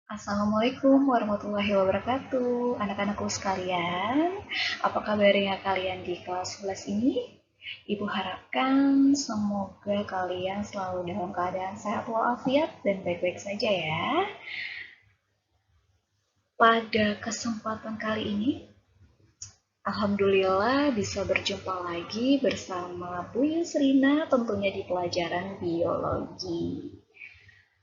Assalamualaikum warahmatullahi wabarakatuh, anak-anakku sekalian. Apa kabarnya kalian di kelas 11 ini? Ibu harapkan semoga kalian selalu dalam keadaan sehat walafiat dan baik-baik saja ya. Pada kesempatan kali ini, alhamdulillah bisa berjumpa lagi bersama Bu Yusrina tentunya di pelajaran biologi.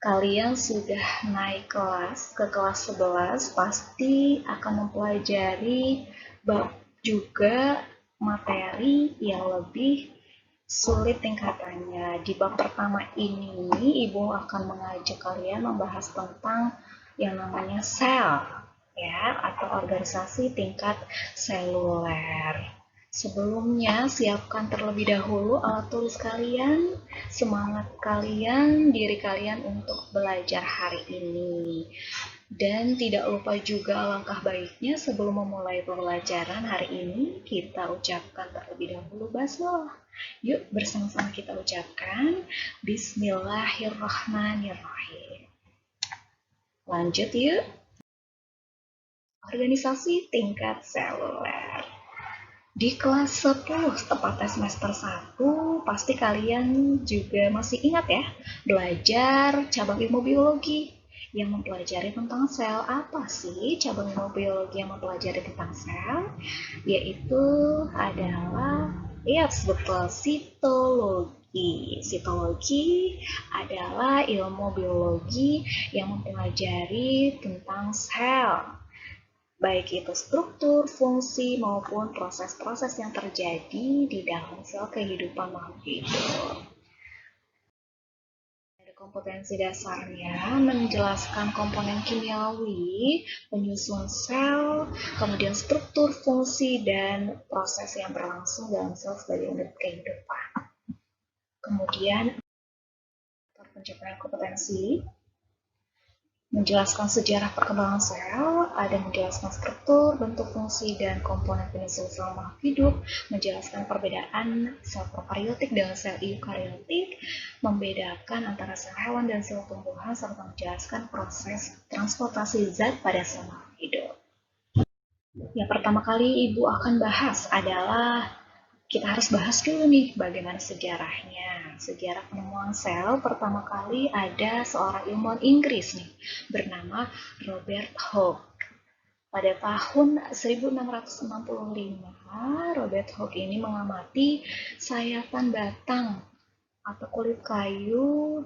Kalian sudah naik kelas ke kelas 11, pasti akan mempelajari bab juga materi yang lebih sulit tingkatannya. Di bab pertama ini, Ibu akan mengajak kalian membahas tentang yang namanya sel, ya, atau organisasi tingkat seluler. Sebelumnya, siapkan terlebih dahulu alat tulis kalian, semangat kalian, diri kalian untuk belajar hari ini. Dan tidak lupa juga alangkah baiknya sebelum memulai pembelajaran hari ini, kita ucapkan terlebih dahulu basmalah. Yuk bersama-sama kita ucapkan Bismillahirrahmanirrahim. Lanjut yuk. Organisasi tingkat seluler. Di kelas 10, tepatnya semester 1, pasti kalian juga masih ingat ya, belajar cabang ilmu biologi yang mempelajari tentang sel. Apa sih cabang ilmu biologi yang mempelajari tentang sel? Yaitu adalah, ya betul, sitologi. Sitologi adalah ilmu biologi yang mempelajari tentang sel, baik itu struktur, fungsi, maupun proses-proses yang terjadi di dalam sel kehidupan makhluk hidup. Ada kompetensi dasarnya menjelaskan komponen kimiawi, penyusun sel, kemudian struktur, fungsi, dan proses yang berlangsung dalam sel sebagai unit kehidupan. Kemudian, pencapaian kompetensi menjelaskan sejarah perkembangan sel, ada menjelaskan struktur, bentuk, fungsi, dan komponen penyusun sel makhluk hidup, menjelaskan perbedaan sel prokaryotik dengan sel eukaryotik, membedakan antara sel hewan dan sel tumbuhan, serta menjelaskan proses transportasi zat pada sel makhluk hidup. Yang pertama kali Ibu akan bahas adalah, kita harus bahas dulu nih bagaimana sejarahnya. Sejarah penemuan sel pertama kali ada seorang ilmuwan Inggris nih, bernama Robert Hooke. Pada tahun 1665, Robert Hooke ini mengamati sayatan batang atau kulit kayu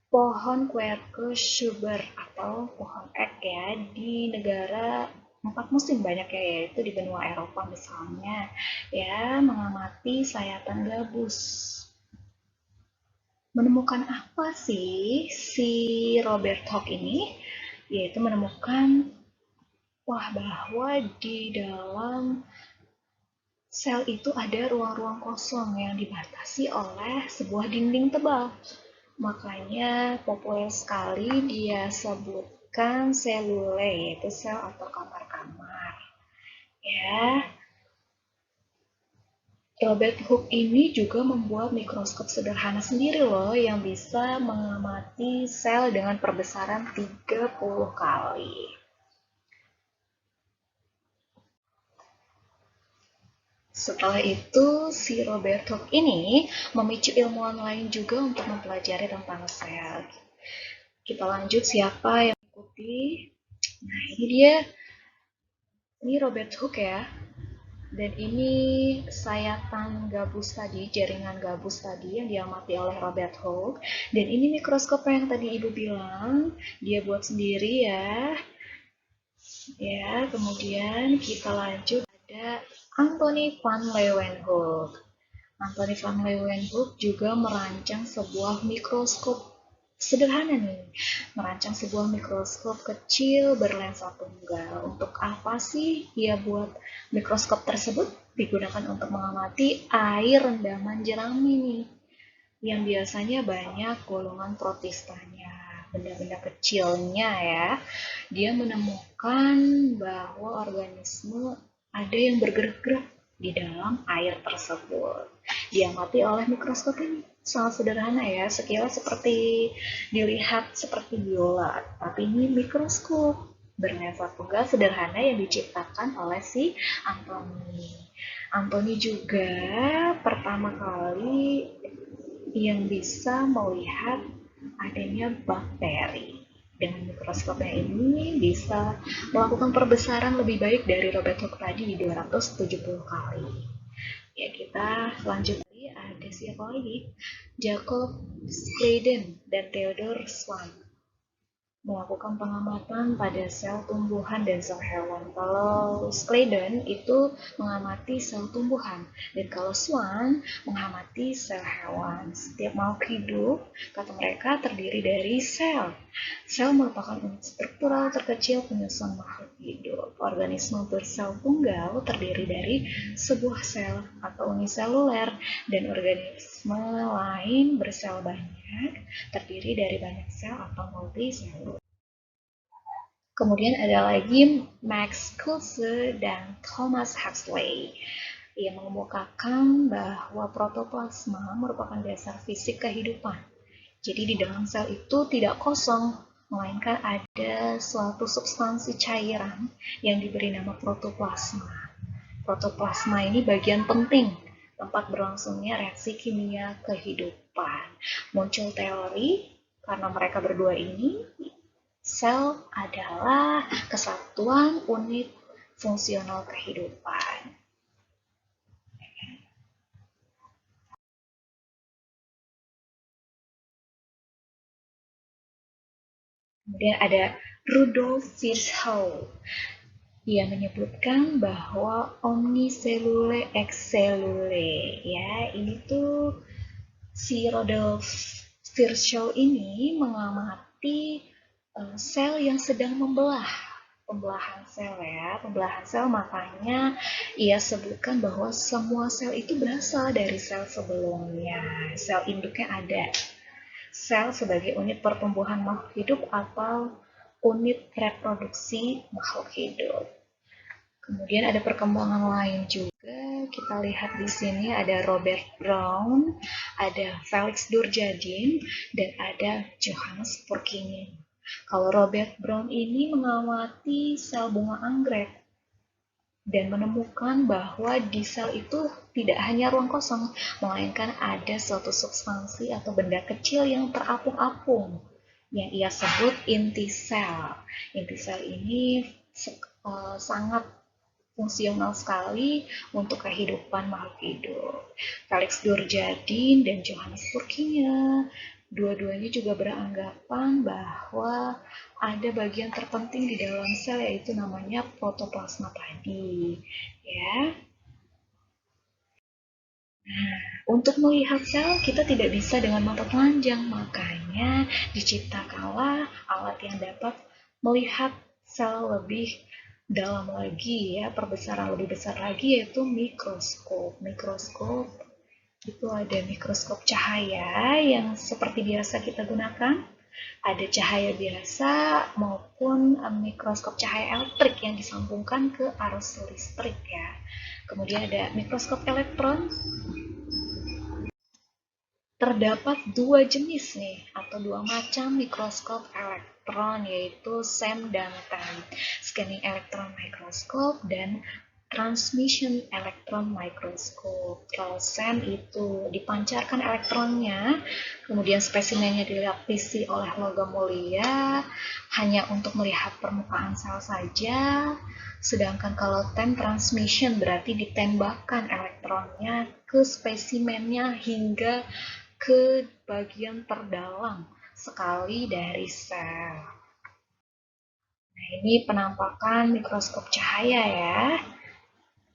pohon Quercus suber atau pohon ek ya di negara empat musim banyak ya, yaitu di benua Eropa misalnya, ya, mengamati sayatan gabus. Menemukan apa sih si Robert Hooke ini? Yaitu menemukan bahwa di dalam sel itu ada ruang-ruang kosong yang dibatasi oleh sebuah dinding tebal. Makanya populer sekali dia sebutkan selule, yaitu sel atau kamar-kamar. Ya, Robert Hooke ini juga membuat mikroskop sederhana sendiri loh yang bisa mengamati sel dengan perbesaran 30 kali. Setelah itu, si Robert Hooke ini memicu ilmuwan lain juga untuk mempelajari tentang sel. Kita lanjut, siapa yang mengikuti? Nah, ini dia. Ini Robert Hooke ya. Dan ini sayatan gabus tadi, jaringan gabus tadi yang diamati oleh Robert Hooke. Dan ini mikroskop yang tadi Ibu bilang, dia buat sendiri ya. Ya, kemudian kita lanjut, ada Anthony van Leeuwenhoek. Anthony van Leeuwenhoek juga merancang sebuah mikroskop sederhana nih, merancang sebuah mikroskop kecil berlensa tunggal. Untuk apa sih dia buat mikroskop tersebut? Digunakan untuk mengamati air rendaman jerami nih, yang biasanya banyak golongan protistanya, benda-benda kecilnya ya. Dia menemukan bahwa organisme ada yang bergerak-gerak di dalam air tersebut. Diamati oleh mikroskop ini. Sangat sederhana ya, sekilas seperti dilihat seperti biola, tapi ini mikroskop berlensa tunggal sederhana yang diciptakan oleh si Anthony. Anthony juga pertama kali yang bisa melihat adanya bakteri. Dengan mikroskopnya ini bisa melakukan perbesaran lebih baik dari Robert Hooke tadi 270 kali. Ya, kita selanjutnya ada siapa lagi? Jacob Schleiden dan Theodor Schwann melakukan pengamatan pada sel tumbuhan dan sel hewan. Kalau Schleiden itu mengamati sel tumbuhan, dan kalau Schwann mengamati sel hewan. Setiap makhluk hidup, kata mereka, terdiri dari sel. Sel merupakan unit struktural terkecil penyusun makhluk hidup. Organisme bersel tunggal terdiri dari sebuah sel atau uniseluler, dan organisme lain bersel banyak terdiri dari banyak sel atau multiselul. Kemudian ada lagi Max Kruse dan Thomas Huxley yang mengemukakan bahwa protoplasma merupakan dasar fisik kehidupan. Jadi di dalam sel itu tidak kosong, melainkan ada suatu substansi cairan yang diberi nama protoplasma. Protoplasma ini bagian penting tempat berlangsungnya reaksi kimia kehidupan. Muncul teori karena mereka berdua ini, sel adalah kesatuan unit fungsional kehidupan. Kemudian ada Rudolf Virchow. Ia menyebutkan bahwa omniselule excelule, ya, ini tuh si Rudolf Virchow ini mengamati sel yang sedang pembelahan sel ya, pembelahan sel, makanya ia sebutkan bahwa semua sel itu berasal dari sel sebelumnya. Sel induknya ada. Sel sebagai unit pertumbuhan makhluk hidup atau unit reproduksi makhluk hidup. Kemudian ada perkembangan lain juga. Kita lihat di sini ada Robert Brown, ada Felix Durjadin, dan ada Johannes Purkinje. Kalau Robert Brown ini mengamati sel bunga anggrek dan menemukan bahwa di sel itu tidak hanya ruang kosong, melainkan ada suatu substansi atau benda kecil yang terapung-apung yang ia sebut inti sel. Inti sel ini sangat fungsional sekali untuk kehidupan makhluk hidup. Felix Durjadin dan Johannes Purkinje, dua-duanya juga beranggapan bahwa ada bagian terpenting di dalam sel, yaitu namanya protoplasma tadi. Ya. Nah, untuk melihat sel kita tidak bisa dengan mata telanjang, makanya diciptakanlah alat yang dapat melihat sel lebih dalam lagi ya, perbesaran lebih besar lagi, yaitu mikroskop. Mikroskop itu ada mikroskop cahaya yang seperti biasa kita gunakan, ada cahaya biasa maupun mikroskop cahaya elektrik yang disambungkan ke arus listrik ya. Kemudian ada mikroskop elektron. Terdapat dua jenis nih, atau dua macam mikroskop elektron, yaitu SEM dan TEM, Scanning Electron Microscope dan Transmission Electron Microscope. Kalau SEM itu dipancarkan elektronnya, kemudian spesimennya dilapisi oleh logam mulia, hanya untuk melihat permukaan sel saja. Sedangkan kalau TEM transmission berarti ditembakkan elektronnya ke spesimennya hingga ke bagian terdalam sekali dari sel. Nah, ini penampakan mikroskop cahaya ya.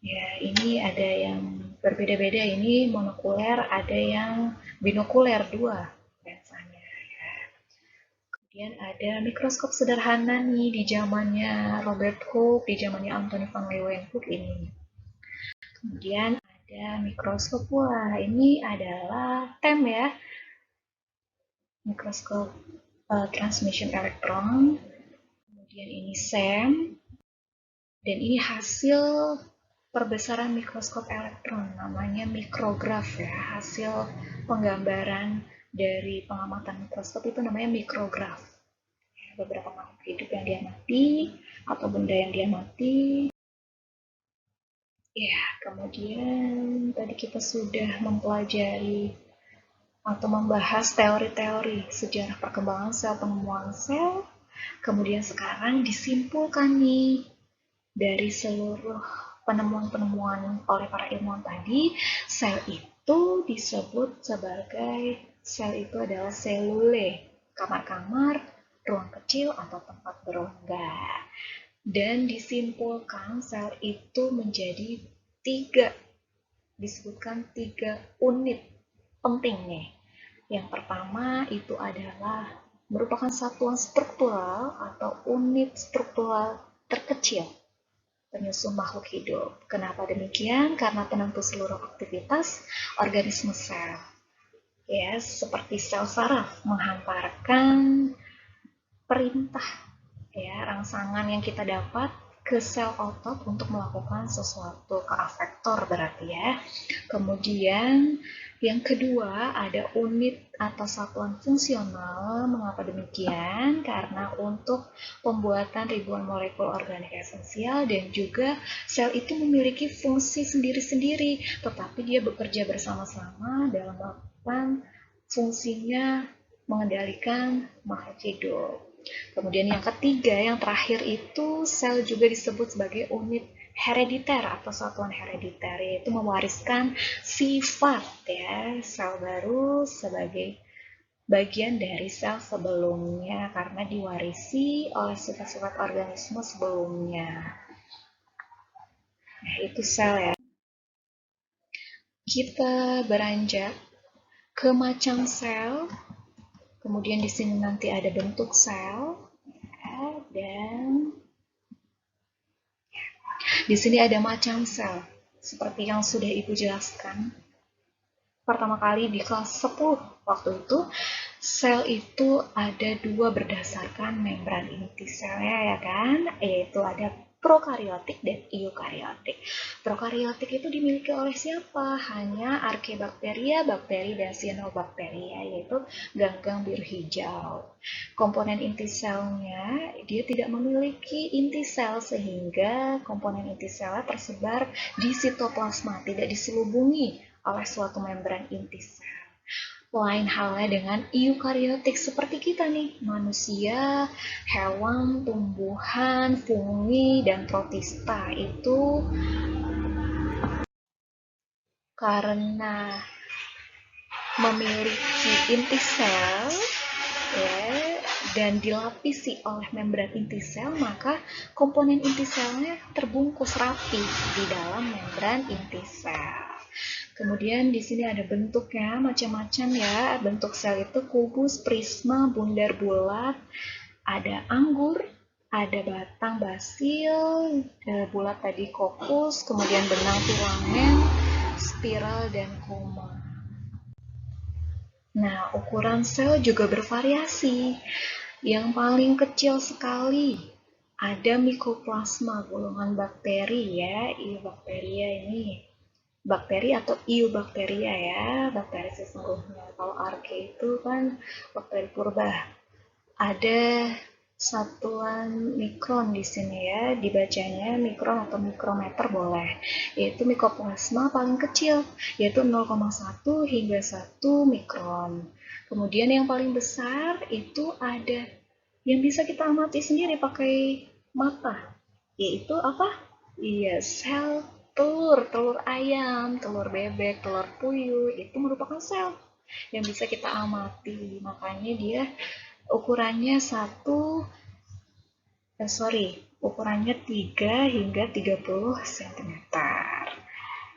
Ya, ini ada yang berbeda-beda, ini monokuler, ada yang binokuler, dua lensanya ya. Kemudian ada mikroskop sederhana nih di zamannya Robert Hooke, di zamannya Anthony van Leeuwenhoek ini. Kemudian ada mikroskop, wah ini adalah TEM ya, mikroskop transmission elektron. Kemudian ini SEM, dan ini hasil perbesaran mikroskop elektron, namanya mikrograf ya. Hasil penggambaran dari pengamatan mikroskop itu namanya mikrograf. Beberapa makhluk hidup yang diamati atau benda yang diamati. Ya, kemudian tadi kita sudah mempelajari atau membahas teori-teori sejarah perkembangan sel, penemuan sel. Kemudian sekarang disimpulkan nih dari seluruh penemuan-penemuan oleh para ilmuwan tadi, sel itu disebut sebagai sel itu adalah selule, kamar-kamar, ruang kecil atau tempat berongga. Dan disimpulkan sel itu menjadi disebutkan tiga unit penting nih. Yang pertama itu adalah merupakan satuan struktural atau unit struktural terkecil penyusun makhluk hidup. Kenapa demikian? Karena penentu seluruh aktivitas organisme sel. Ya, seperti sel saraf menghantarkan perintah ya, rangsangan yang kita dapat ke sel otot untuk melakukan sesuatu, ke afektor berarti ya. Kemudian yang kedua ada unit atau satuan fungsional. Mengapa demikian? Karena untuk pembuatan ribuan molekul organik esensial dan juga sel itu memiliki fungsi sendiri-sendiri, tetapi dia bekerja bersama-sama dalam melakukan fungsinya mengendalikan makhluk hidup. Kemudian yang ketiga, yang terakhir itu sel juga disebut sebagai unit herediter atau satuan herediter, yaitu mewariskan sifat ya, sel baru sebagai bagian dari sel sebelumnya karena diwarisi oleh sifat-sifat organisme sebelumnya. Nah, itu sel ya. Kita beranjak ke macam sel. Kemudian di sini nanti ada bentuk sel dan di sini ada macam sel. Seperti yang sudah Ibu jelaskan pertama kali di kelas 10 waktu itu, sel itu ada dua berdasarkan membran inti selnya ya kan, yaitu ada prokariotik dan eukariotik. Prokariotik itu dimiliki oleh siapa? Hanya Archaebacteria, bakteri, dan cyanobacteria, yaitu ganggang biru hijau. Komponen inti selnya, dia tidak memiliki inti sel sehingga komponen inti selnya tersebar di sitoplasma, tidak diselubungi oleh suatu membran inti sel. Lain halnya dengan eukariotik seperti kita nih, manusia, hewan, tumbuhan, fungi, dan protista itu karena memiliki inti sel ya, dan dilapisi oleh membran inti sel, maka komponen inti selnya terbungkus rapi di dalam membran inti sel. Kemudian di sini ada bentuknya macam-macam ya. Bentuk sel itu kubus, prisma, bundar bulat, ada anggur, ada batang basil, bulat tadi kokus, kemudian benang filamen, spiral, dan koma. Nah, ukuran sel juga bervariasi. Yang paling kecil sekali ada mikoplasma, golongan bakteri ya, Eubacteria ini. Bakteri atau Eubacteria ya, bakteri sesungguhnya. Kalau arke itu kan bakteri purba. Ada satuan mikron di sini ya, dibacanya mikron atau mikrometer boleh. Yaitu mikoplasma paling kecil, yaitu 0,1 hingga 1 mikron. Kemudian yang paling besar itu ada yang bisa kita amati sendiri pakai mata, yaitu apa? Iya, sel telur ayam, telur bebek, telur puyuh, itu merupakan sel yang bisa kita amati. Makanya dia ukurannya ukurannya 3 hingga 30 cm.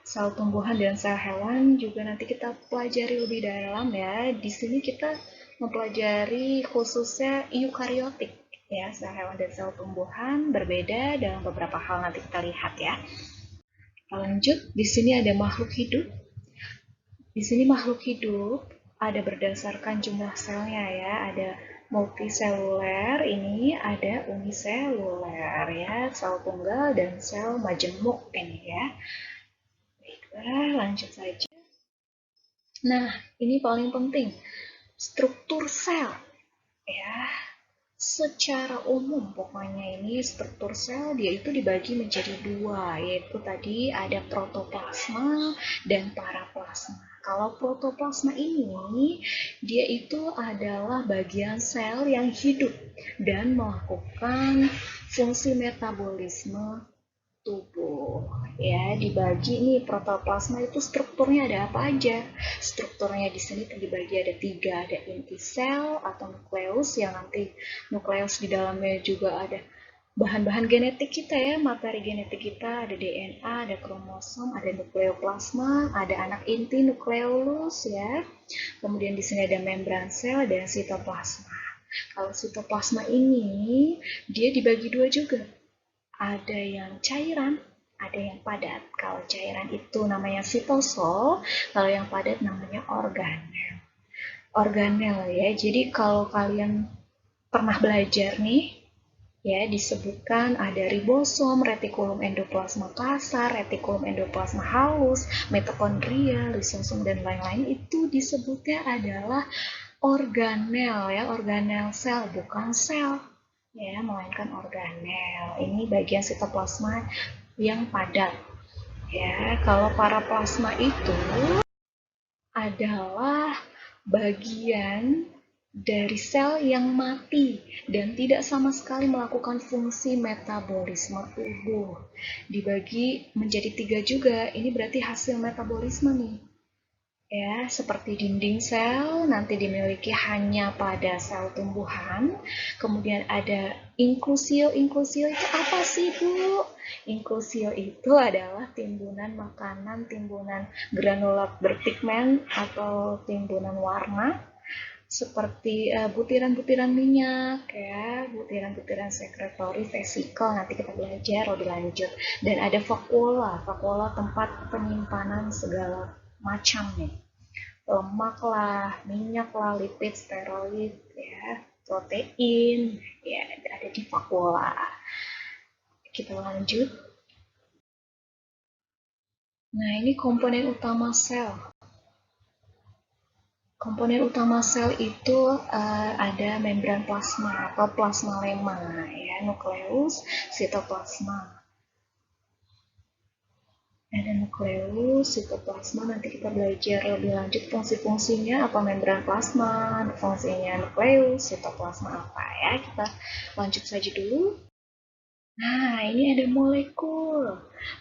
Sel tumbuhan dan sel hewan juga nanti kita pelajari lebih dalam ya. Di sini kita mempelajari khususnya eukariotik ya, sel hewan dan sel tumbuhan berbeda dalam beberapa hal, nanti kita lihat ya. Lanjut, di sini ada makhluk hidup. Di sini makhluk hidup ada berdasarkan jumlah selnya ya, ada multiseluler, ini ada uniseluler ya, sel tunggal dan sel majemuk ini ya. Baiklah, lanjut saja. Nah, ini paling penting, struktur sel ya. Secara umum pokoknya ini struktur sel dia itu dibagi menjadi dua, yaitu tadi ada protoplasma dan paraplasma. Kalau protoplasma ini dia itu adalah bagian sel yang hidup dan melakukan fungsi metabolisme tubuh ya. Dibagi nih, protoplasma itu strukturnya ada apa aja. Strukturnya di sini dibagi ada 3, ada inti sel atau nukleus, yang nanti nukleus di dalamnya juga ada bahan-bahan genetik kita ya, materi genetik kita, ada DNA, ada kromosom, ada nukleoplasma, ada anak inti nukleolus ya. Kemudian di sini ada membran sel dan sitoplasma. Kalau sitoplasma ini dia dibagi dua juga, ada yang cairan, ada yang padat. Kalau cairan itu namanya sitosol, kalau yang padat namanya organel. Organel ya, jadi kalau kalian pernah belajar nih, ya disebutkan ada ribosom, retikulum endoplasma kasar, retikulum endoplasma halus, mitokondria, lisosom, dan lain-lain, itu disebutnya adalah organel ya, organel sel, bukan sel ya, melainkan organel. Ini bagian sitoplasma yang padat ya. Kalau paraplasma itu adalah bagian dari sel yang mati dan tidak sama sekali melakukan fungsi metabolisme tubuh. Dibagi menjadi 3 juga, ini berarti hasil metabolisme nih. Ya, seperti dinding sel nanti dimiliki hanya pada sel tumbuhan. Kemudian ada inklusio. Inklusio itu apa sih, Bu? Inklusio itu adalah timbunan makanan, timbunan granulat berpigmen atau timbunan warna seperti butiran-butiran minyak ya, butiran-butiran sekretory, vesikel, nanti kita belajar lebih lanjut. Dan ada vakula, vakula tempat penyimpanan segala macam nih, lemak lah, minyak lah, lipid, steroid ya, protein ya, ada di vakula. Kita lanjut. Nah, ini komponen utama sel. Komponen utama sel itu ada membran plasma atau plasmalemma ya, nukleus, sitoplasma. Ada nukleus, sitoplasma, nanti kita belajar lebih lanjut fungsi-fungsinya, apa membran plasma, fungsinya nukleus, sitoplasma apa ya. Kita lanjut saja dulu. Nah, ini ada molekul.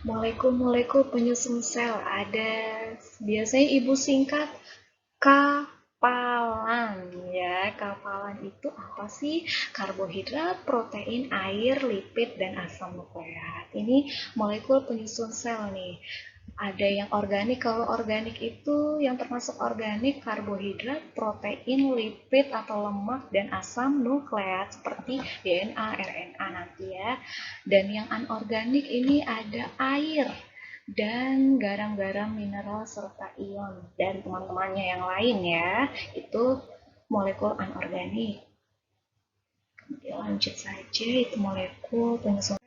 Molekul-molekul penyusun sel. Ada biasanya ibu singkat kapalan ya. Kapalan itu apa sih? Karbohidrat, protein, air, lipid, dan asam nukleat. Ini molekul penyusun sel nih. Ada yang organik. Kalau organik itu yang termasuk organik karbohidrat, protein, lipid atau lemak, dan asam nukleat seperti DNA, RNA nanti ya. Dan yang anorganik ini ada air dan garam-garam mineral serta ion dan teman-temannya yang lain ya. Itu molekul anorganik. Kemudian lanjut saja, itu molekul penyusun.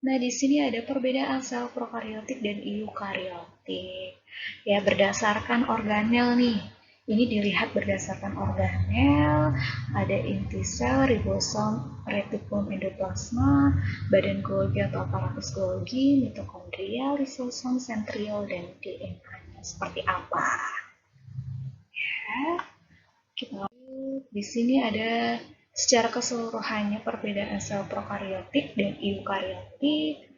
Nah, di sini ada perbedaan sel prokariotik dan eukariotik. Ya, berdasarkan organel nih. Ini dilihat berdasarkan organel, ada inti sel, ribosom, retikulum endoplasma, badan Golgi atau aparatus Golgi, mitokondria, lisosom, sentriol, dan DNA-nya seperti apa. Ya, kita lanjut. Di sini ada secara keseluruhannya perbedaan sel prokariotik dan eukariotik.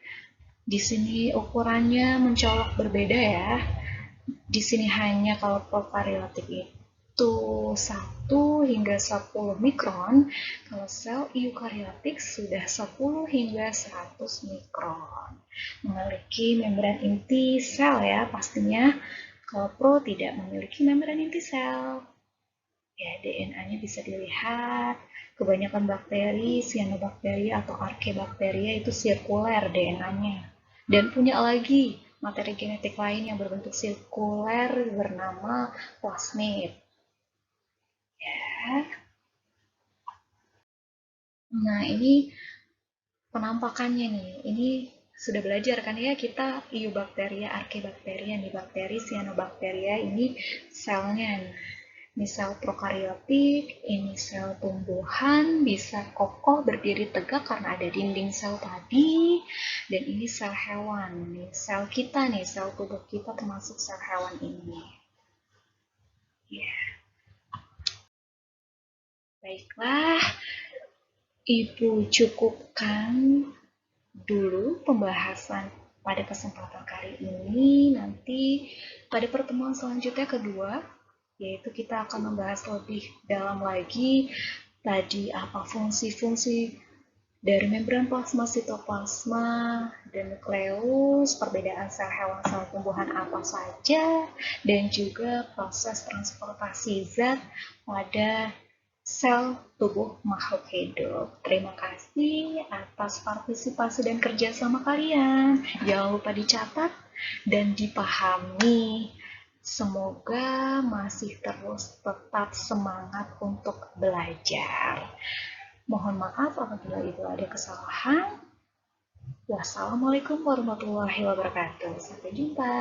Di sini ukurannya mencolok berbeda ya. Di sini hanya kalau prokariotik itu 1 hingga 10 mikron, kalau sel eukariotik sudah 10 hingga 100 mikron. Memiliki membran inti sel ya pastinya. Kalau pro tidak memiliki membran inti sel. Ya, DNA-nya bisa dilihat. Kebanyakan bakteri, cyanobacteria atau archaebacteria itu sirkuler DNA-nya. Dan punya lagi materi genetik lain yang berbentuk sirkuler bernama plasmid. Ya. Nah, ini penampakannya nih. Ini sudah belajar kan ya kita Eubacteria, Archaebacteria nih, bakteri Cyanobacteria ini selnya nih. Ini sel prokariotik, ini sel tumbuhan, bisa kokoh berdiri tegak karena ada dinding sel tadi, dan ini sel hewan nih, sel kita nih, sel tubuh kita termasuk sel hewan ini. Ya, baiklah, Ibu cukupkan dulu pembahasan pada kesempatan kali ini. Nanti pada pertemuan selanjutnya kedua, yaitu kita akan membahas lebih dalam lagi tadi apa fungsi-fungsi dari membran plasma, sitoplasma, dan nukleus, perbedaan sel hewan sel tumbuhan apa saja, dan juga proses transportasi zat pada sel tubuh makhluk hidup. Terima kasih atas partisipasi dan kerjasama kalian. Jangan lupa dicatat dan dipahami. Semoga masih terus tetap semangat untuk belajar. Mohon maaf apabila itu ada kesalahan. Wassalamualaikum warahmatullahi wabarakatuh. Sampai jumpa.